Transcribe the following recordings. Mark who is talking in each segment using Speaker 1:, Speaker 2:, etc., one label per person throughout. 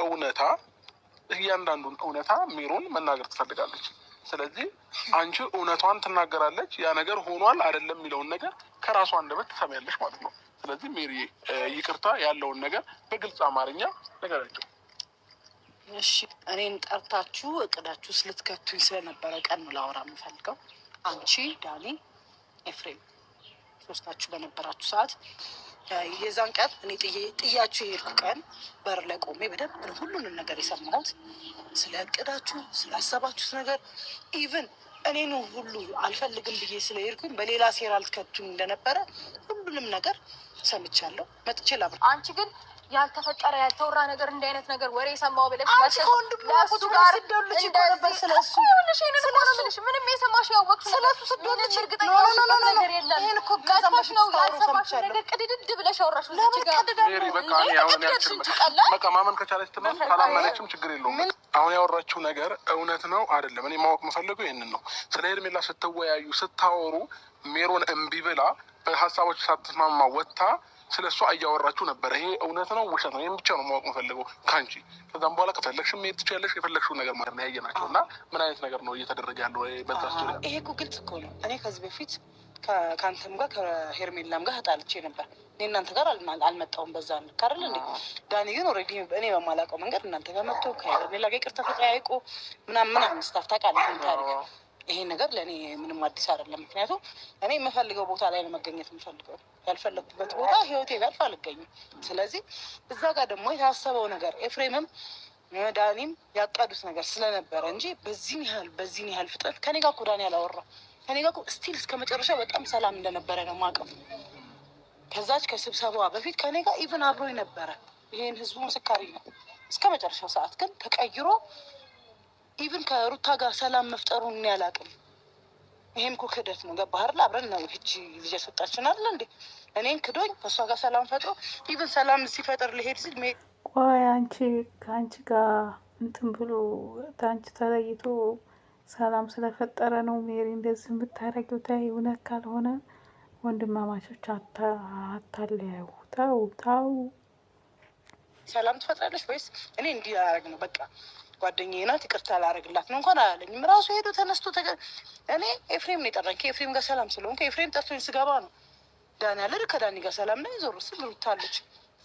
Speaker 1: እውነታ እያንዳንዱን እውነታ ሜሮን መናገር ትፈልጋለች። ስለዚህ አንቺ እውነቷን ትናገራለች። ያ ነገር ሆኗል አይደለም የሚለውን ነገር ከራሷ አንደበት ትሰሚያለሽ ማለት ነው። ስለዚህ ሜሪ ይቅርታ ያለውን ነገር በግልጽ አማርኛ ነገራቸው።
Speaker 2: እሺ እኔን ጠርታችሁ እቅዳችሁ ልትከቱኝ ስለነበረ ቀን ነው ላወራ የምፈልገው። አንቺ፣ ዳኒ፣ ኤፍሬም ሶስታችሁ በነበራችሁ ሰዓት የዛን ቀን እኔ ጥያችሁ የሄድኩ ቀን በር ላይ ቆሜ በደንብ ሁሉንም ነገር የሰማሁት ስለ እቅዳችሁ ስላሰባችሁት ነገር ኢቭን እኔኑ ሁሉ አልፈልግም ብዬ ስለሄድኩኝ በሌላ ሴራ ልትከቱኝ እንደነበረ ሁሉንም ነገር ሰምቻለሁ። መጥቼ ላብር
Speaker 3: አንቺ ግን ያልተፈጠረ ያልተወራ ነገር እንዲህ አይነት ነገር ወሬ ሰማው ብለሽ
Speaker 2: ለሱ ጋር ነበር ስለሱ
Speaker 3: ምንም የሰማሽ ያወቅሽ
Speaker 2: ስለሱ ስደልሽ
Speaker 3: እርግጠኛ ነገር የለም።
Speaker 2: ይሄን እኮ ጋዛሽ ነው ያልሰማሽ
Speaker 3: ነገር ቅድድድ ብለሽ አወራሽ።
Speaker 1: ሜሪ በቃ እኔ አሁን ያልችልም በቃ ማመን ከቻለች ትመን ካላመነችም ችግር የለውም። አሁን ያወራችው ነገር እውነት ነው አይደለም? እኔ ማወቅ የምፈልገው ይሄንን ነው። ስለ ሄርሜላ ስትወያዩ ስታወሩ ሜሮን እምቢ ብላ በሀሳቦች ሳትስማማ ወጥታ ስለ እሷ እያወራችሁ ነበረ። ይሄ እውነት ነው ውሸት ነው? ይህም ብቻ ነው ማወቅ የምፈልገው ከአንቺ። ከዛም በኋላ ከፈለግሽም መሄድ ትችያለሽ። የፈለግሽውን ነገር ማለት ነው ያየናቸው እና ምን አይነት ነገር ነው እየተደረገ ያለው በዛ ዙሪያ?
Speaker 2: ይሄ እኮ ግልጽ እኮ ነው። እኔ ከዚህ በፊት ከአንተም ጋር ከሄርሜላም ጋር ተጣልቼ ነበር። እኔ እናንተ ጋር አልመጣሁም። በዛ ልካርል እንዴ ዳኒ ግን ኦልሬዲ እኔ በማላውቀው መንገድ እናንተ ጋር መጥቶ ከሄርሜላ ጋር ይቅርታ ተጠያይቆ ምናምን ስታፍ ታውቃለህ ታሪክ። ይሄ ነገር ለእኔ ምንም አዲስ አይደለም። ምክንያቱም እኔ የምፈልገው ቦታ ላይ ነው መገኘት የምፈልገው። ያልፈለግኩበት ቦታ ህይወቴ ቢያልፍ አልገኝም። ስለዚህ እዛ ጋር ደግሞ የታሰበው ነገር ኤፍሬምም ዳኒም ያቀዱት ነገር ስለነበረ እንጂ በዚህን ያህል ፍጥነት ከኔ ጋር እኮ ዳኒ አላወራም። ከኔ ጋር እኮ ስቲል እስከ መጨረሻ በጣም ሰላም እንደነበረ ነው የማውቀው። ከዛች ከስብሰባዋ በፊት ከኔ ጋር ኢቭን አብሮኝ ነበረ። ይሄን ህዝቡ ምስካሪ ነው። እስከ መጨረሻው ሰዓት ግን ተቀይሮ ኢቭን ከሩታ ጋር ሰላም መፍጠሩን እኔ አላውቅም። ይሄም እኮ ክህደት ነው። ገባህ አይደል? አብረን ነው እቺ ልጅ ያስወጣችን አይደል እንዴ? እኔን ክዶኝ ከእሷ ጋር ሰላም ፈጥሮ ኢቭን ሰላም ሲፈጠር ልሄድ ሲል
Speaker 4: ቆይ አንቺ ከአንቺ ጋር እንትን ብሎ ከአንቺ ተለይቶ ሰላም ስለፈጠረ ነው ሜሪ እንደዚህ የምታረጊው? ታይ እውነት ካልሆነ ወንድማማቾች አታለያዩ። ተው
Speaker 2: ሰላም ትፈጥራለች ወይስ እኔ እንዲህ ያደረግ ነው? በቃ ጓደኛዬ ናት ይቅርታ ላደርግላት ነው እንኳን አላለኝም። ራሱ ሄዶ ተነስቶ እኔ ኤፍሬም ነው የጠራኝ። ከኤፍሬም ጋር ሰላም ስለሆንኩ ኤፍሬም ጠርቶኝ ስገባ ነው ዳኒ ያለ ከዳኒ ጋር ሰላም ላይ ዞር ስል ሩታለች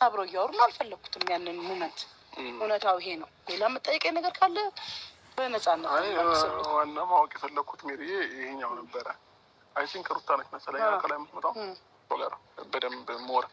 Speaker 2: አብሮ እያወሩ ነው። አልፈለግኩትም ያንን ሙመንት። እውነታው ይሄ ነው። ሌላ የምጠይቀኝ ነገር ካለ በነፃነት
Speaker 1: ዋና ማወቅ የፈለግኩት ሜሪ ይሄኛው ነበረ። አይ ቲንክ ሩታ ነች መሰለኝ ከላይ የምትመጣው ጋር በደንብ ሞር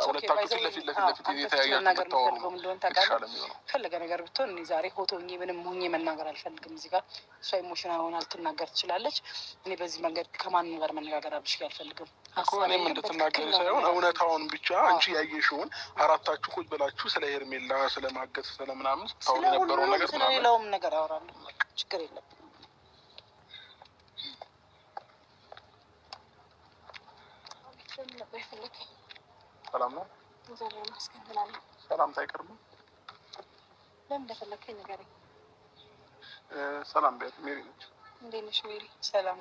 Speaker 1: ሁለታችሁ ፊት ለፊት
Speaker 2: ነገር የምፈልገው እንደሆነ ታውቃለህ። ፈለገ ነገር ብትሆን እኔ ዛሬ ሆቶኝ ምንም ሆኜ መናገር አልፈልግም። እዚህ ጋር እሷ ኢሞሽናል ሆና ልትናገር ትችላለች። እኔ በዚህ መንገድ ከማንም ጋር መነጋገር አልሽኝ አልፈልግም እኮ። እኔም እንድትናገር ሳይሆን እውነታውን ብቻ አንቺ ያየሽውን አራታችሁ ቁጭ ብላችሁ ስለ ሄርሜላ ስለማገት ስለምናምን ታውቁ የነበረውን ነገር ስለሌላውም ነገር አወራለሁ። ችግር የለም።
Speaker 1: ሰላም ነው። ሰላምታ አይቀርም።
Speaker 3: ለምን እንደፈለከኝ ንገረኝ።
Speaker 1: ሰላም ቤት ሜሪ ነች።
Speaker 3: እንዴት ነሽ ሜሪ?
Speaker 2: ሰላም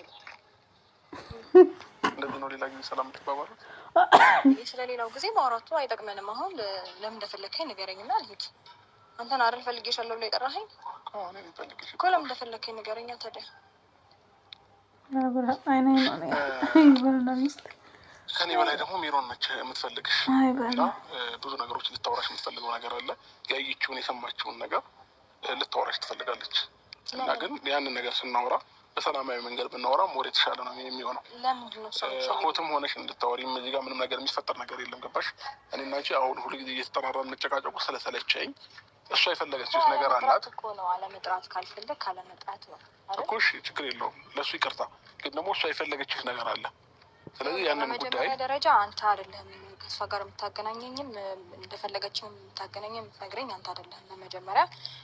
Speaker 1: እንደዚህ ነው። ሌላ ጊዜ ሰላም ትባባሉት።
Speaker 3: ስለሌላው ጊዜ ማውራቱ አይጠቅመንም። አሁን ለምን እንደፈለከኝ ንገረኝና ልሂድ። አንተን አይደል ፈልጌሻለሁ ብለህ የጠራኸኝ እኮ። ለምን እንደፈለከኝ ንገረኛ ታዲያ።
Speaker 1: ከኔ በላይ ደግሞ ሜሮን ነች የምትፈልግሽ እና ብዙ ነገሮች ልታወራሽ የምትፈልገው ነገር አለ። ያየችውን የሰማችውን ነገር ልታወራሽ ትፈልጋለች እና ግን ያንን ነገር ስናወራ በሰላማዊ መንገድ ብናወራ ሞር የተሻለ ነው የሚሆነው። ሆትም ሆነሽ እንድታወሪ እዚህ ጋር ምንም ነገር የሚፈጠር ነገር የለም። ገባሽ? እኔ እና አንቺ አሁን ሁሉ ጊዜ እየተጠራራን መጨቃጨቁ ስለሰለቸኝ እሷ የፈለገችው ነገር አላት
Speaker 3: እኮ ነው። አለመጥራት ካልፈለግ ካለመጥራት ነው
Speaker 1: እኮ። እሺ ችግር የለውም። ለእሱ ይቅርታ። ግን ደግሞ እሷ የፈለገችው ነገር አለ። ስለዚህ ያንን ጉዳይ
Speaker 3: በመጀመሪያ ደረጃ አንተ አይደለህም ከእሷ ጋር የምታገናኘኝም እንደፈለገችው የምታገናኘኝ የምትነግረኝ አንተ አይደለህም በመጀመሪያ።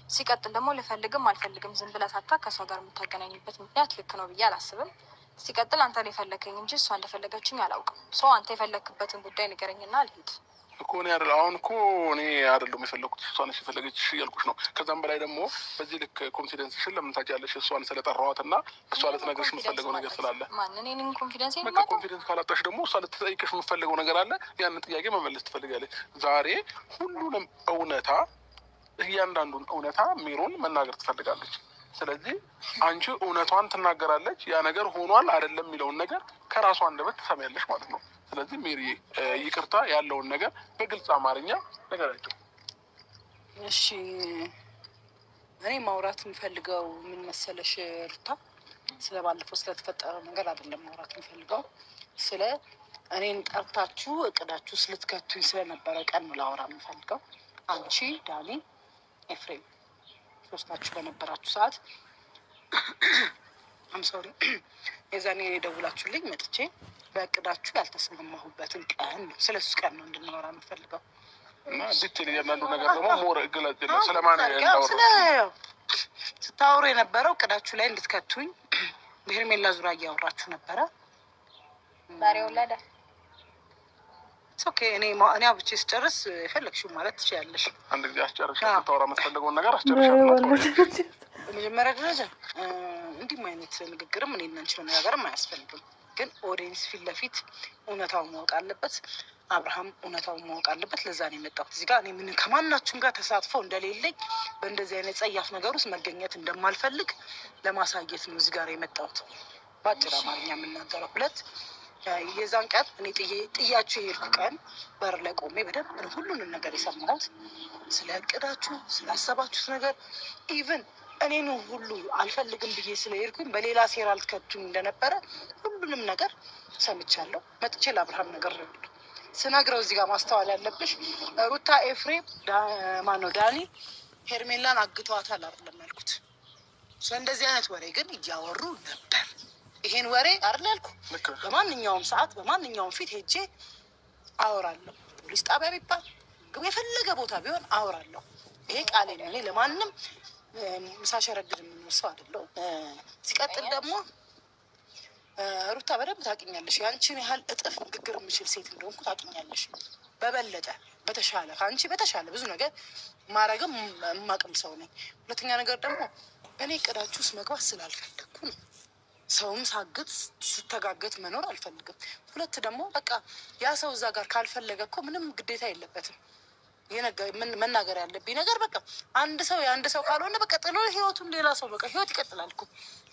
Speaker 3: ሲቀጥል ደግሞ ልፈልግም አልፈልግም ዝም ብለህ ታታ ከእሷ ጋር የምታገናኝበት ምክንያት ልክ ነው ብዬ አላስብም። ሲቀጥል አንተ የፈለከኝ እንጂ እሷ እንደፈለገችኝ አላውቅም። አንተ የፈለክበትን ጉዳይ ንገረኝና ልሂድ
Speaker 1: እኮ። እኔ አይደል አሁን እኮ እኔ አይደለም የፈለኩት እሷ ነች የፈለገችሽ እያልኩሽ ነው። ከዛም በላይ ደግሞ በዚህ ልክ ኮንፊደንስሽን ለምን ታውቂያለሽ? እሷን ስለጠራኋት እና እሷ ልትነግርሽ የምትፈልገው ነገር ስላለ።
Speaker 3: ማንን እኔን ኮንፊደንስ
Speaker 1: በቃ ኮንፊደንስ ካላጣሽ ደግሞ እሷ ልትጠይቅሽ የምትፈልገው ነገር አለ። ያንን ጥያቄ መመለስ ትፈልጋለች። ዛሬ ሁሉንም እውነታ እያንዳንዱን እውነታ ሜሮን መናገር ትፈልጋለች። ስለዚህ አንቺ እውነቷን ትናገራለች። ያ ነገር ሆኗል አይደለም የሚለውን ነገር ከራሷ አንደበት ትሰሚያለሽ ማለት ነው። ስለዚህ ሜሪ ይቅርታ ያለውን ነገር በግልጽ አማርኛ ነገራቸው።
Speaker 2: እሺ እኔ ማውራት የምፈልገው ምን መሰለሽ ሩታ፣ ስለ ባለፈው ስለተፈጠረው ነገር አይደለም ማውራት የምፈልገው፣ ስለ እኔን ጠርታችሁ እቅዳችሁ ስልትከቱኝ ስለነበረ ቀን ነው ላወራ የምፈልገው። አንቺ፣ ዳኒ፣ ኤፍሬም ሶስታችሁ በነበራችሁ ሰዓት አምሶሪ የዛኔ የደውላችሁልኝ መጥቼ በእቅዳችሁ ያልተስማማሁበትን ቀን ነው፣ ስለሱ ቀን ነው እንድናወራ የምፈልገው።
Speaker 1: እና ዲቴል እያንዳንዱ ነገር ደግሞ ሞር ግለጽ ስለማን
Speaker 2: ስታወሩ የነበረው እቅዳችሁ ላይ እንድትከቱኝ በሄርሜላ ዙሪያ እያወራችሁ ነበረ።
Speaker 3: ዛሬ ወለደ
Speaker 2: ኦኬ። እኔ አብቼ ስጨርስ የፈለግሽው ማለት ትችያለሽ።
Speaker 1: አንድ ጊዜ አስጨርሽ ታወራ የምትፈልገውን ነገር አስጨርሻለሁ።
Speaker 2: በመጀመሪያ ደረጃ እንዲህም አይነት ንግግርም እኔ እናንቺ መነጋገርም አያስፈልግም። ግን ኦዲየንስ ፊት ለፊት እውነታውን ማወቅ አለበት። አብርሃም እውነታውን ማወቅ አለበት። ለዛ ነው የመጣሁት እዚህ ጋር። እኔ ምን ከማናችሁም ጋር ተሳትፎ እንደሌለኝ በእንደዚህ አይነት ጸያፍ ነገር ውስጥ መገኘት እንደማልፈልግ ለማሳየት ነው እዚህ ጋር የመጣሁት። በአጭር አማርኛ የምናገረው። ሁለት የዛን ቀን እኔ ጥያችሁ የሄድኩ ቀን በር ላይ ቆሜ በደንብ ሁሉንም ነገር የሰማሁት ስለ እቅዳችሁ ስላሰባችሁት ነገር ኢቭን እኔን ሁሉ አልፈልግም ብዬ ስለሄድኩኝ በሌላ ሴራ ልትከቱኝ እንደነበረ ሁሉንም ነገር ሰምቻለሁ። መጥቼ ለአብርሃም ነገር ስነግረው እዚህ ጋር ማስተዋል ያለብሽ ሩታ፣ ኤፍሬም ማነው ዳኒ ሄርሜላን አግተዋታል አይደለም ያልኩት። እንደዚህ አይነት ወሬ ግን እያወሩ ነበር። ይሄን ወሬ አይደል ያልኩ። በማንኛውም ሰዓት በማንኛውም ፊት ሄጄ አወራለሁ። ፖሊስ ጣቢያ ቢባል ግን የፈለገ ቦታ ቢሆን አወራለሁ። ይሄ ቃሌ ነው። እኔ ለማንም ምሳሸረግድ የምኖር ሰው አይደለሁም። ሲቀጥል ደግሞ ሩታ በደንብ ታውቂኛለሽ። ያንቺን ያህል እጥፍ ንግግር የምችል ሴት እንደሆንኩ ታውቂኛለሽ። በበለጠ በተሻለ ከአንቺ በተሻለ ብዙ ነገር ማድረግም የማቅም ሰው ነኝ። ሁለተኛ ነገር ደግሞ እኔ እቅዳችሁ ውስጥ መግባት ስላልፈለግኩ ነው። ሰውም ሳግጥ ስተጋገት መኖር አልፈልግም። ሁለት ደግሞ በቃ ያ ሰው እዛ ጋር ካልፈለገ እኮ ምንም ግዴታ የለበትም። መናገር ያለብኝ ነገር በቃ አንድ ሰው የአንድ ሰው ካልሆነ በቃ ጥሎ ህይወቱን ሌላ ሰው በቃ ህይወት ይቀጥላል እኮ።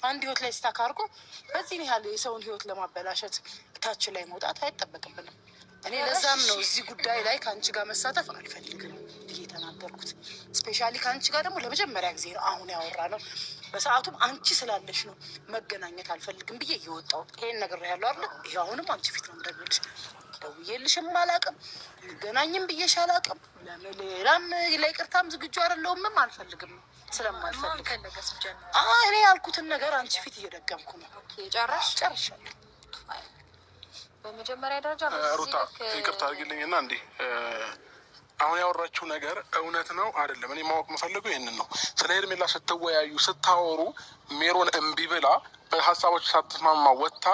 Speaker 2: አንድ ህይወት ላይ ስታካርጎ በዚህ ያህል የሰውን ህይወት ለማበላሸት ታች ላይ መውጣት አይጠበቅብንም። እኔ ለዛም ነው እዚህ ጉዳይ ላይ ከአንቺ ጋር መሳተፍ አልፈልግም ብዬ ተናገርኩት። ስፔሻሊ ከአንቺ ጋር ደግሞ ለመጀመሪያ ጊዜ ነው አሁን ያወራ ነው። በሰዓቱም አንቺ ስላለሽ ነው መገናኘት አልፈልግም ብዬ እየወጣሁት ይሄን ነገር ያለው አለ። ይሄ አሁንም አንቺ ፊት ነው እንደግልሽ። ደውዬልሽም አላውቅም፣ ገናኝም ብዬሽ አላውቅም። ሌላም ለይቅርታም ዝግጁ አይደለሁምም አልፈልግም ስለማልፈልግ እኔ ያልኩትን ነገር አንቺ ፊት እየደገምኩ ነው። ጨርሻለሁ።
Speaker 3: በመጀመሪያ ደረጃ
Speaker 1: ሩታ ይቅርታ አድርጊልኝ እና እንዲህ አሁን ያወራችው ነገር እውነት ነው አይደለም? እኔ ማወቅ የምፈልገው ይህንን ነው። ስለ ሄርሜላ ስትወያዩ ስታወሩ ሜሮን እምቢ ብላ በሀሳቦች ሳትስማማ ወጥታ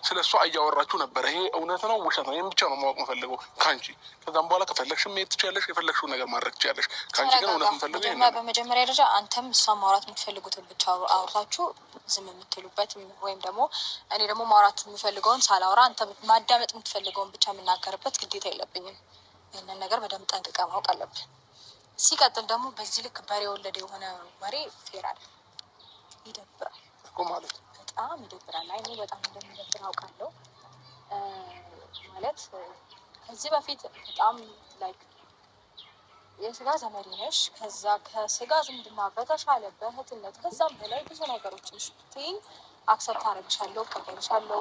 Speaker 1: ስለ እሷ እያወራችሁ ነበረ። ይሄ እውነት ነው ውሸት ነው? ይህም ብቻ ነው ማወቅ የምፈልገው ከአንቺ። ከዛም በኋላ ከፈለግሽ መሄድ ትችያለሽ፣ የፈለግሽውን ነገር ማድረግ ትችያለሽ። ከአንቺ ግን እውነት የምፈልገው ይሄን ነው።
Speaker 3: በመጀመሪያ ደረጃ አንተም እሷን ማውራት የምትፈልጉትን ብቻ አውርታችሁ ዝም የምትሉበት ወይም ደግሞ እኔ ደግሞ ማውራት የምፈልገውን ሳላወራ አንተ ማዳመጥ የምትፈልገውን ብቻ የምናገርበት ግዴታ የለብኝም። ይህንን ነገር በደንብ ጠንቅቀ ማወቅ አለብን። ሲቀጥል ደግሞ በዚህ ልክ በሬ ወለደ የሆነ ወሬ ፌር አለ፣ ይደብራል
Speaker 1: እኮ ማለት
Speaker 3: በጣም ይደብራል። አይ በጣም እንደሚደብር አውቃለሁ። ማለት ከዚህ በፊት በጣም ላይክ የስጋ ዘመዴ ነሽ፣ ከዛ ከስጋ ዝምድና በተሻለ በእህትነት ከዛም በላይ ብዙ ነገሮችን ስትይኝ አክሰፕት አደርግሻለሁ፣ እቀበልሻለሁ።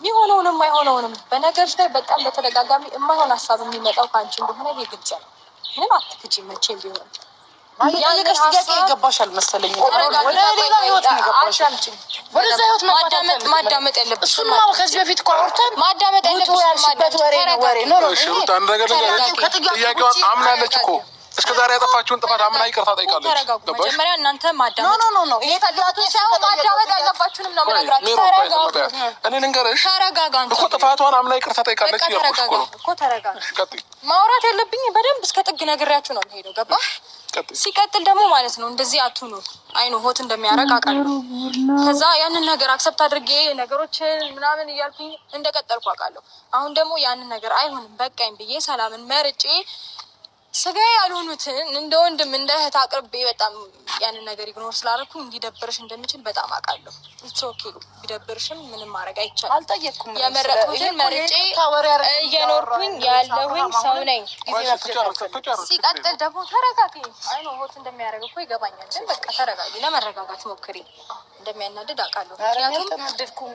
Speaker 3: የሚሆነውንም አይሆነውንም በነገርሽ ላይ በጣም በተደጋጋሚ የማይሆን ሀሳብ የሚመጣው ከአንቺ እንደሆነ ይሄ ግልጽ ነው። ምንም አትክጂ መቼም ቢሆን
Speaker 2: ያንቀሽ ጥያቄ ይገባሻል መሰለኝ። ወደ ሌላ ህይወት ነው የገባሽ። ወደዛ ህይወት
Speaker 3: ማዳመጥ ያለብሽ
Speaker 2: እሱማ ከዚህ በፊት እኮ አውርተን
Speaker 3: ማዳመጥ ያለብሽ
Speaker 2: ወሬ ነው።
Speaker 1: ሽሩት አንድ ነገር ጥያቄዋን አምናለች እኮ እስከ ዛሬ ያጠፋችውን ጥፋት አምና ይቅርታ ጠይቃለች።
Speaker 3: ተረጋጉ። መጀመሪያ እናንተ ማዳመጥ
Speaker 2: ነው ይሄ ታዲያቱ
Speaker 3: ሳይሆን ማዳመጥ ያለባችሁንም ነው የምነግራችሁ። ተረጋጉ።
Speaker 1: እኔ ልንገርሽ
Speaker 3: ተረጋጋ
Speaker 1: እኮ ጥፋቷን አምና ይቅርታ ጠይቃለች እያልኩሽ እኮ ነው።
Speaker 3: ተረጋጋ። ማውራት ያለብኝ በደንብ እስከ ጥግ ነግሬያችሁ ነው የምሄደው። ገባ? ሲቀጥል ደግሞ ማለት ነው እንደዚህ አትሁኑ። አይኑ ሆት እንደሚያረግ አውቃለሁ። ከዛ ያንን ነገር አክሰፕት አድርጌ ነገሮችን ምናምን እያልኩኝ እንደቀጠልኩ አውቃለሁ። አሁን ደግሞ ያንን ነገር አይሆንም በቃኝ ብዬ ሰላምን መርጬ ስጋዬ ያልሆኑትን እንደ ወንድም እንደ እህት አቅርቤ በጣም ያንን ነገር ኢግኖር ስላደረኩኝ እንዲደብርሽ እንደምችል በጣም አውቃለሁ። ኢትስ ኦኬ ቢደብርሽም ምንም ማድረግ አይቻልም።
Speaker 2: አልጠየቅኩም።
Speaker 3: የመረጥኩትን መርጬ እየኖርኩኝ ያለሁኝ ሰው ነኝ። ሲቀጥል ደግሞ ተረጋጊ። አይ ነው ሆት እንደሚያደርግ እኮ ይገባኛል፣ ግን በቃ ተረጋጊ። ለመረጋጋት ሞክሪ። እንደሚያናድድ አውቃለሁ። ምክንያቱም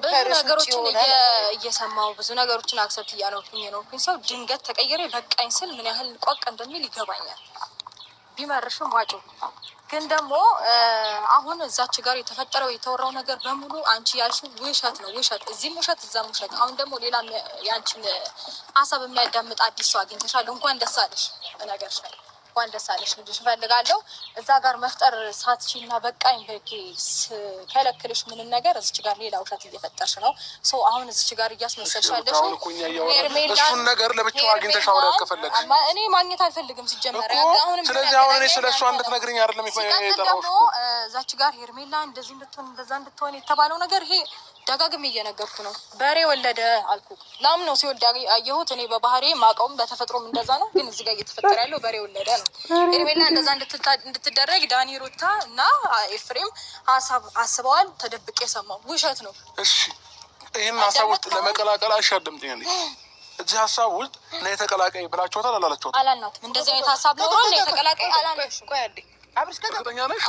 Speaker 3: ብዙ ነገሮችን እየሰማሁ ብዙ ነገሮችን አክሰፕት እያኖርኩኝ የኖርኩኝ ሰው ድንገት ተቀየረ በቃኝ ስል ምን ያህል ቋቅ እንደሚል ይገባኛል። ቢመርሽም ዋጩ። ግን ደግሞ አሁን እዛች ጋር የተፈጠረው የተወራው ነገር በሙሉ አንቺ ያልሽው ውሸት ነው። ውሸት፣ እዚህም ውሸት፣ እዛም ውሸት። አሁን ደግሞ ሌላ ያንቺን ሀሳብ የሚያዳምጥ አዲስ ሰው አግኝተሻል። እንኳን ደስ አለሽ ነገር እንኳን ደስ አለሽ ልጅሽ እፈልጋለሁ። እዛ ጋር መፍጠር ሳትችይና በቃኝ በቂ ከለክልሽ ምንም ነገር እዚች ጋር ሌላ ውሸት እየፈጠርሽ ነው። ሰው አሁን እዚች ጋር እያስመሰልሻለሽ
Speaker 1: እሱን ነገር ለብቻው አግኝተሽ አውሪያት ከፈለግሽ።
Speaker 3: እኔ ማግኘት አልፈልግም ሲጀመር።
Speaker 1: ስለዚህ አሁን እኔ ስለሷ እንድትነግሪኝ አይደለም የጠራሁሽ።
Speaker 3: ደግሞ እዛች ጋር ሄርሜላ እንደዚህ እንድትሆን እንደዛ እንድትሆን የተባለው ነገር ይሄ ደጋግሜ እየነገርኩ ነው። በሬ ወለደ አልኩ። ላም ነው ሲወልድ አየሁት። እኔ በባህሬ ማቀውም በተፈጥሮም እንደዛ ነው። ግን እዚህ ጋር እየተፈጠረ ያለው በሬ ወለደ ነው። ሄርሜላ እንደዛ እንድትደረግ ዳኒ፣ ሩታ እና ኤፍሬም ሀሳብ አስበዋል። ተደብቄ የሰማው ውሸት ነው።
Speaker 1: እሺ ይህን ሀሳብ ውስጥ ለመቀላቀል አሻድምጥኝ። እዚህ ሀሳብ ውስጥ ነው የተቀላቀይ ብላችኋታል አላላችኋትም?
Speaker 3: አላልናትም። እንደዚህ አይነት ሀሳብ ኖሮ ነው የተቀላቀይ አላልናትም።
Speaker 2: ቆይ አንዴ አብርሽ
Speaker 1: እርግጠኛ ነሽ?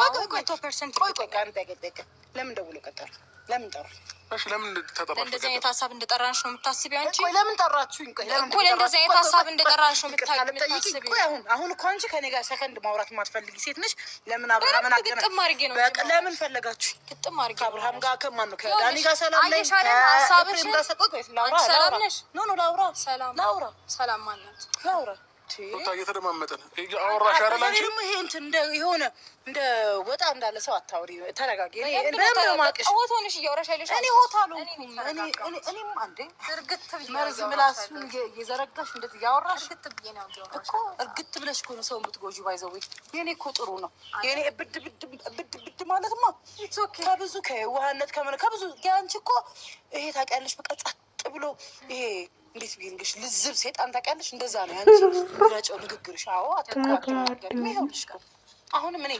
Speaker 2: ለምን ደውሎ ቀጠሩ? ለምን ጠሩ?
Speaker 1: እሺ ለምን ተጠራሽ?
Speaker 3: እንደዚህ አይነት ሀሳብ እንደጠራንሽ ነው የምታስቢው አንቺ?
Speaker 2: ቆይ ለምን ጠራችሁኝ? ቆይ ለምን
Speaker 3: እንደዚህ አይነት ሀሳብ እንደጠራንሽ ነው የምታስቢው?
Speaker 2: ቆይ አሁን እኮ አንቺ ከኔ ጋር ሰከንድ ማውራት የማትፈልጊ ሴት ነሽ። ለምን አብርሃምን አገናኝ?
Speaker 3: ግጥም አድርጌ ነው
Speaker 2: በቃ ለምን ፈለጋችሁ?
Speaker 3: ግጥም አድርጌ
Speaker 2: ከአብርሃም ጋር ከማን ነው? ከዳኒ ጋር ሰላም ነኝ። ከኤፍሬም ጋር ሰቆጥ ወይስ ላውራ?
Speaker 3: ሰላም ነሽ?
Speaker 2: ኖ ላውራ።
Speaker 3: ሰላም ማናት?
Speaker 2: ላውራ
Speaker 1: ሩታ እየተደማመጠን አወራሽ አይደል? አንቺ
Speaker 2: ደግሞ ይሄ እንትን የሆነ እንደ ወጣ እንዳለ ሰው አታውሪ። ተረጋጊ። እንደምን ማቅሽ
Speaker 3: ሆት ሆነሽ እያወራሽ አይደለሽ?
Speaker 2: እኔ ሆት አልሆንኩም። እኔም አንዴ
Speaker 3: እርግጥ
Speaker 2: መርዝ ምላሱን እየዘረጋሽ እንደዚህ እያወራሽ
Speaker 3: እኮ
Speaker 2: እርግጥ ብለሽ እኮ ነው ሰው የምትጎጂው። ባይዘው የኔ እኮ ጥሩ ነው። የኔ ብድ ማለትማ ከብዙ ከዋህነት ከብዙ ያንቺ እኮ ይሄ ታውቂያለሽ። በቃ ጸጥ ብሎ ይሄ እንዴት ቢንግሽ ልዝብ ሴጣን ታውቂያለሽ። እንደዛ ነው ያንቺ ምረጨው ንግግርሽ። አዎ አትከራከሪ። ይኸውልሽ አሁንም እኔ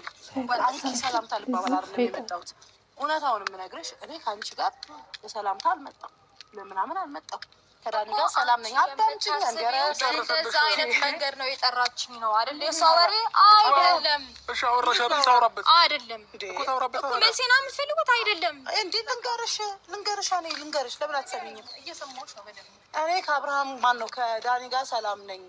Speaker 2: አንቺ ሰላምታ ልባባል አይደለም የመጣሁት። እውነታውን የምነግርሽ እኔ ከአንቺ ጋር በሰላምታ አልመጣም፣ ለምናምን አልመጣም። ከዳኒ ጋር ሰላም ነኝ። አዳምጪኝ።
Speaker 3: እንደዛ አይነት መንገድ ነው የጠራችኝ ነው አይደል? የሷ ወሬ አይደለም።
Speaker 1: እሺ አወራሽ አይደል? ታውራበት
Speaker 3: አይደለም
Speaker 1: እኮ ታውራበት
Speaker 3: እኮ መልሴና የምትፈልጉት አይደለም
Speaker 2: እንዴ? ልንገርሽ ለምን አትሰሚኝም?
Speaker 3: እየሰማሁሽ ነው በደምብ።
Speaker 2: እኔ ከአብርሃም ማን ነው ከዳኒ ጋር ሰላም ነኝ፣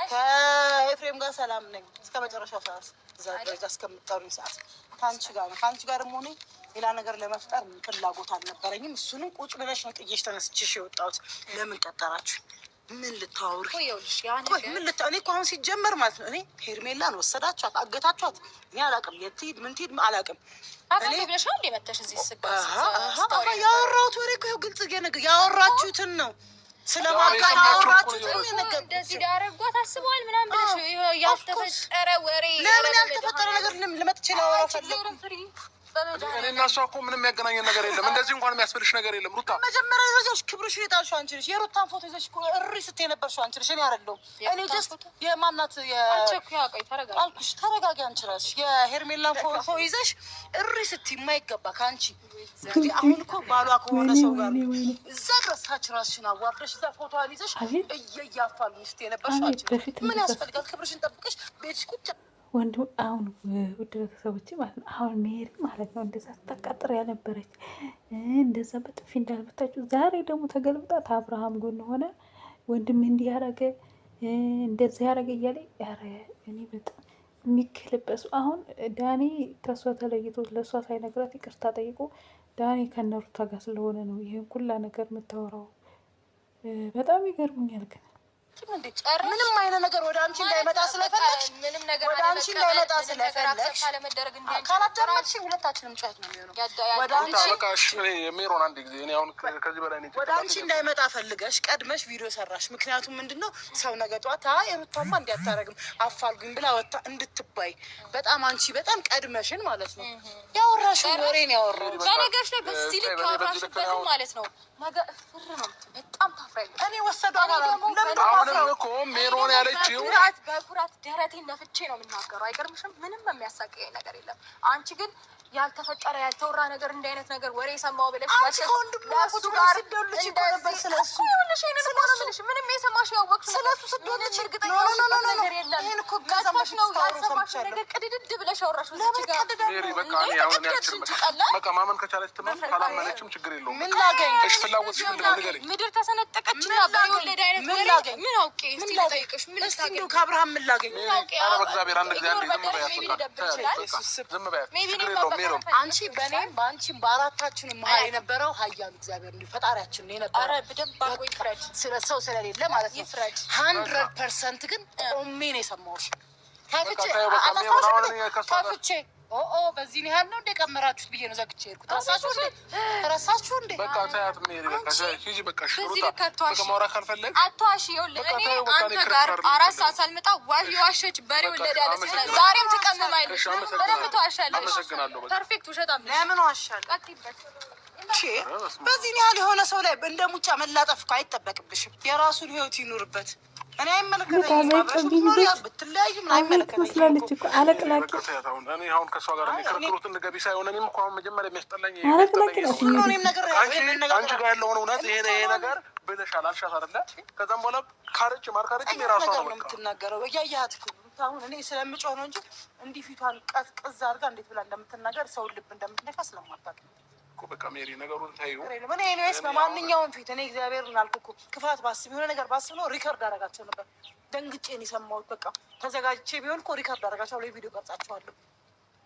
Speaker 2: ከኤፍሬም ጋር ሰላም ነኝ እስከ መጨረሻው ሰዓት፣ እዛ ደረጃ እስከምጠሩኝ ሰዓት ከአንቺ ጋር ነው። ከአንቺ ጋር ደግሞ እኔ ሌላ ነገር ለመፍጠር ፍላጎት አልነበረኝም። እሱንም ቁጭ ብለሽ ነው ጥዬሽ ተነስችሽ የወጣሁት። ለምን ቀጠራችሁ? ምን ልታወሪ? እኔ እኮ አሁን ሲጀመር ማለት ነው እኔ ሄርሜላን ወሰዳችኋት፣ አገታችኋት። እኔ አላውቅም፣ የት ሂድ ምን ትሂድ አላውቅም።
Speaker 3: እኔ ብለሽ እንደ መተሽ እዚህ
Speaker 2: ያወራሁት ወሬ እኮ ግልጽ ያወራችሁትን ነው ስለማጋ ያወራችሁትን ነገር
Speaker 3: እንደዚህ ዳረጓት አስበዋል ምናምን ብለሽ ያልተፈጠረ ወሬ
Speaker 2: ለምን ያልተፈጠረ ነገር ልመጥቼ ላወራ ፈለኩ።
Speaker 1: እኔ እና እሷ እኮ ምንም የሚያገናኘን ነገር የለም። እንደዚህ እንኳን የሚያስፈልሽ ነገር የለም። ሩታ
Speaker 2: መጀመሪያ ይዘሽ ክብርሽን የጣልሽው አንቺ ነሽ። የሩታን ፎቶ ይዘሽ እሪ ስትይ ነበርሽው አንቺ ነሽ። እኔ አይደለሁም። እኔ ጀስት የማናት አልኩሽ። ተረጋጊ አንቺ እራስሽ። የሄርሜላን ፎቶ ይዘሽ እሪ ስትይ የማይገባ ከአንቺ አሁን እኮ ባሏ ከሆነ ሰው ጋር እዛ ድረስ ታች ራስሽን አዋርደሽ እዛ ፎቶዋን ይዘሽ እያያፋሉኝ ስትይ ነበርሽው አንቺ። ምን ያስፈልጋል? ክብርሽን ጠብቀሽ ቤትሽ ቁጭ
Speaker 4: ወንዱ አሁን ውድ ቤተሰቦች ማለት ነው። አሁን ሜሪ ማለት ነው እንደዛ ተቃጥራ ያነበረች እንደዛ በጥፊ እንዳልመታችሁ ዛሬ ደግሞ ተገልብጣት አብርሃም ጎን ሆነ ወንድም እንዲህ ያረገ እንደዛ ያረገ እያለ ያረ እኔ በጣም የሚክልበሱ አሁን ዳኒ ከሷ ተለይቶ ለሷ ሳይነግራት ይቅርታ ጠይቆ ዳኒ ከነሩታ ጋር ስለሆነ ነው ይሄን ሁላ ነገር የምታወራው። በጣም ይገርሙኛል ግን
Speaker 2: ምንም አይነት ነገር ወደ አንቺ እንዳይመጣ ስለፈለግሽ ወደ አንቺ እንዳይመጣ ስለፈለግሽ ካላዳመጥሽ ሁለታችንም ጩኸት ነው የሚሆነው። ወደ አንቺ እንዳይመጣ ፈልገሽ ቀድመሽ ቪዲዮ ሰራሽ። ምክንያቱም ምንድነው ሰው ነገ ጧት ሩታማ እንዲያታረግም አፋልጉኝ ብላ ወጣ እንድትባይ በጣም አንቺ በጣም ቀድመሽን ማለት ነው ያወራሽው ወሬን ያወራው
Speaker 3: በነገርሽ ላይ በዚህ ልክ ያወራሽበት ማለት ነው። ነገ ፍር ነው በጣም ታፍራለሽ።
Speaker 2: እኔ ወሰዷ አላልኩም። ለምን
Speaker 1: አሁንም እኮ ሜሮን ያለችው
Speaker 3: በኩራት ደረቴን ነፍቼ ነው የምናገረው። አይገርምሽም? ምንም የሚያሳቅየኝ ነገር የለም። አንቺ ግን ያልተፈጠረ ያልተወራ ነገር እንደ አይነት ነገር ወሬ ሰማው ብለሽ
Speaker 2: ለሱ ጋር እንደልሽ ነበር ስለሱ
Speaker 3: ምንም የሰማሽ ያወቅሽ ስለሱ ስደልሽ እርግጠኛ ነገር የለም። ይሄን እኮ ገዛማሽ ነው ያልሰማሽ ነገር ቅድድድ ብለሽ አወራሽ።
Speaker 1: ሜሪ በቃ እኔ አሁን ያልችልም በቃ ማመን ከቻለች ትመን ካላመነችም ችግር የለውም።
Speaker 2: ምን ላገኝ
Speaker 1: እሺ ፍላጎትሽ ምንድን ነው ንገሪኝ።
Speaker 3: ምድር ተሰነጠቀችና በወለደ አይነት
Speaker 2: ምን ላገኝ
Speaker 3: ምን አውቄ እስቲ ልጠይቅሽ ምን
Speaker 2: እስቲ ከአብርሃም ምን ላገኝ?
Speaker 1: ኧረ በእግዚአብሔር አንድ ጊዜ አንዴ ዝም በያት ዝም በያት ችግር የለውም ሜሮን
Speaker 2: አንቺ በእኔም በአንቺም በአራታችንም መሀል የነበረው ሀያሉ እግዚአብሔር እንዲሁ ፈጣሪያችን ነው የነበረው።
Speaker 3: ኧረ በደንብ አድርጎ ይፍረድ።
Speaker 2: ስለ ሰው ስለሌለ ማለት ነው። 100% ግን ቆሜ ነው የሰማሁሽ። ከፍቼ በዚህ ያህል ነው እንደቀመራችሁት ብዬ ነው ዘግቼ ሄድኩት። ረሳችሁ እንዴ?
Speaker 1: በቃ ታያት ሜሪ በቃ ሂጂ በቃ ሽሩታ በቃ ማውራት ካልፈለግ
Speaker 3: አትዋሺ። ይኸውልህ እኔ አንተ ጋር 4 ሰዓት ሳልመጣ የዋሸች በሬ ወለደ ያለ ስለዚህ ዛሬም ትቀምማለሽ። በደንብ ትዋሻለሽ።
Speaker 1: አመሰግናለሁ።
Speaker 3: ፐርፌክት ውሸታም ነሽ።
Speaker 2: ለምን ዋሻለሁ? በዚህ ያህል የሆነ ሰው ላይ እንደ ሙጫ መላጠፍ እኮ አይጠበቅብሽም። የራሱን ህይወት ይኑርበት። እኔ አይመለከተኝም። ብትለያዩ ምን አይመለከተኝም
Speaker 4: እኮ አለቅላቂ
Speaker 1: እኔ አሁን ከእሷ ጋር ክርክሩት እንገቢ ሳይሆን እኔም እኮ አሁን መጀመሪያ የሚያስጠላኝ አንቺ ጋር ያለውን እውነት ይሄ ነገር ብለሻል አልሻት አይደለ? ከዛም በኋላ ካረች ማርካረችም የራሷ ነው
Speaker 2: የምትናገረው። እያያት አሁን እኔ ስለምጮህ ነው እንጂ እንዲህ ፊቷን ቀዝቅዝ አድርጋ እንዴት ብላ እንደምትናገር ሰውን ልብ እንደምትነካ ስለማታውቅ
Speaker 1: እኮ በቃ ሜሪ ነገሩን ታዩ።
Speaker 2: እኔ ኤኒዌይስ በማንኛውም ፊት እኔ እግዚአብሔርን አልኩ እኮ ክፋት ባስብ የሆነ ነገር ባስብ ነው ሪከርድ አደርጋቸው ነበር። ደንግጬ ነው የሰማሁት። በቃ ተዘጋጅቼ ቢሆን እኮ ሪከርድ አደርጋቸዋለሁ፣ ቪዲዮ ቀርጻቸዋለሁ።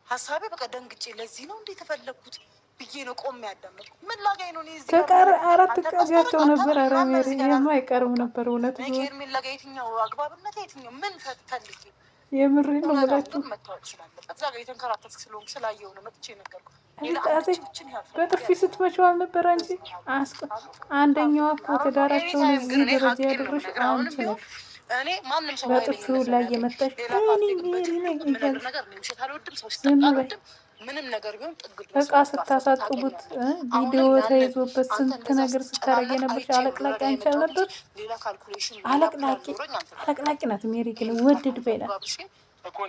Speaker 2: ሀሳቤ በቃ ደንግጬ ለዚህ ነው እንዴ ተፈለግኩት ብዬ ነው ቆሜ ያዳመጥኩት። ምን ላገኝ ነው? እዚህ
Speaker 4: ከቀር 4 ቀጃቸው ነበር። ኧረ ሜሪ የማይቀርም ነበር እውነት ነው።
Speaker 2: ኬርሜላ ጋር የትኛው አግባብነት የትኛው ምን ፈልጌ
Speaker 4: የምሬ ነው ብላችሁ
Speaker 2: መታወቅ ስላለበት እዛ ጋር የተንከራተትክ ስለሆንኩ ስላየው ነው መጥቼ ነገርኩት።
Speaker 4: በጥፊ ስትመችው አልነበረ እንጂ አንደኛዋ እኮ ትዳራቸውን እዚህ ደረጃ ያደረሽ አንቺ ነሽ። በጥፊው ላይ የመጣሽ ሜሪ ነኝ እያልሽ ዝም በይ። እቃ ስታሳጥቡት ቪዲዮ ተይዞበት ስንት ነገር ስታረግ የነበርሽ አለቅላቂ አንቺ አልነበርሽ? አለቅላቂ ናት ሜሪ ግን ወድድ በይናት።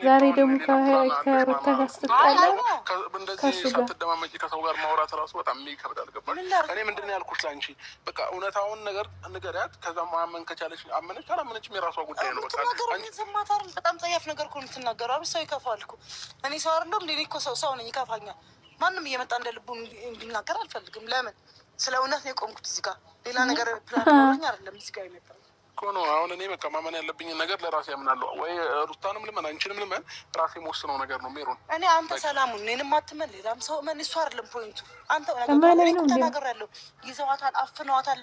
Speaker 4: ዛሬ ደግሞ ከሩታ ጋር ስትጣላ ከሱ ጋር
Speaker 1: ስትደማመጪ ከሰው ጋር ማውራት ራሱ በጣም ይከብዳል። ገባሽ? እኔ ምንድን ነው ያልኩሽ ለአንቺ በቃ እውነታውን ነገር ንገሪያት። ከዛ ማመን ከቻለች አመነች፣ አላመነችም የራሷ ጉዳይ ነው።
Speaker 2: በጣም ጸያፍ ነገር እኮ የምትናገረው አብስ ሰው ይከፋል እኮ። እኔ ሰው አይደለም እንዴ? እኔ እኮ ሰው ነኝ፣ ይከፋኛል። ማንም እየመጣ እንደ ልቡ እንዲናገር አልፈልግም። ለምን? ስለ እውነት ነው የቆምኩት እዚህ ጋር። ሌላ ነገር ፕላን ኖረኝ አይደለም እዚህ ጋር የመጣው
Speaker 1: እኮ ነው። አሁን እኔ በቃ ማመን ያለብኝን ነገር ለራሴ ያምናለሁ። ወይ ሩታንም ልመን አንቺንም ልመን ራሴ የምወስነው ነገር ነው ሜሮን።
Speaker 2: እኔ አንተ ሰላሙን እኔንም አትመን ሌላም ሰው እመን። እሱ አይደለም ፖይንቱ። አንተ ተናግሬያለሁ። ይዘዋታል፣ አፍነዋታል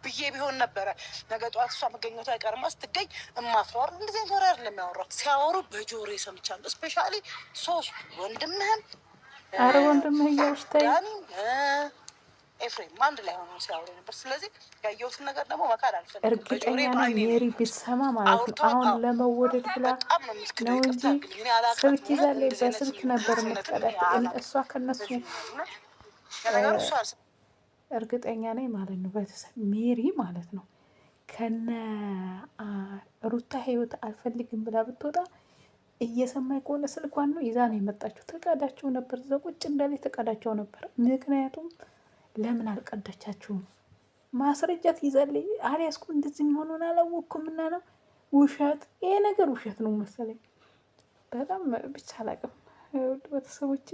Speaker 2: ብዬ ቢሆን ነበረ ነገ ጠዋት እሷ መገኘቷ አይቀርማ ስትገኝ እማፍረዋል። እንደዚህ አይነት ወሬ አይደለም የሚያወራት። ሲያወሩ በጆሮዬ ሰምቻለሁ። ስፔሻሊ 3 ወንድምህም
Speaker 4: ኧረ ወንድምህ እያልሽ ተይ
Speaker 2: ኤፍሬም አንድ ላይ ሆነው ሲያወሩ ነበር። ስለዚህ ያየሁትን ነገር ደግሞ መካድ አልፈልግም።
Speaker 4: እርግጠኛ ነኝ ሜሪ ቢሰማ ማለት ነው አሁን ለመወደድ ብላ ነው እንጂ ስልክ ይዛለች። በስልክ ነበር የምትቀዳት እሷ ከነሱ እርግጠኛ ነኝ ማለት ነው። ቤተሰብ ሜሪ ማለት ነው ከነ ሩታ ህይወት አልፈልግም ብላ ብትወጣ እየሰማይ ከሆነ ስልኳን ነው ይዛ ነው የመጣችው። ተቀዳቸው ነበር እዛ ቁጭ እንዳለ ተቀዳቸው ነበር። ምክንያቱም ለምን አልቀዳቻችሁም? ማስረጃት ይዛለች። አልያዝኩም እንደዚህ መሆኑን አላወቅኩም እና ነው ውሸት። ይሄ ነገር ውሸት ነው መሰለኝ። በጣም ብቻ አላውቅም ቤተሰቦቼ።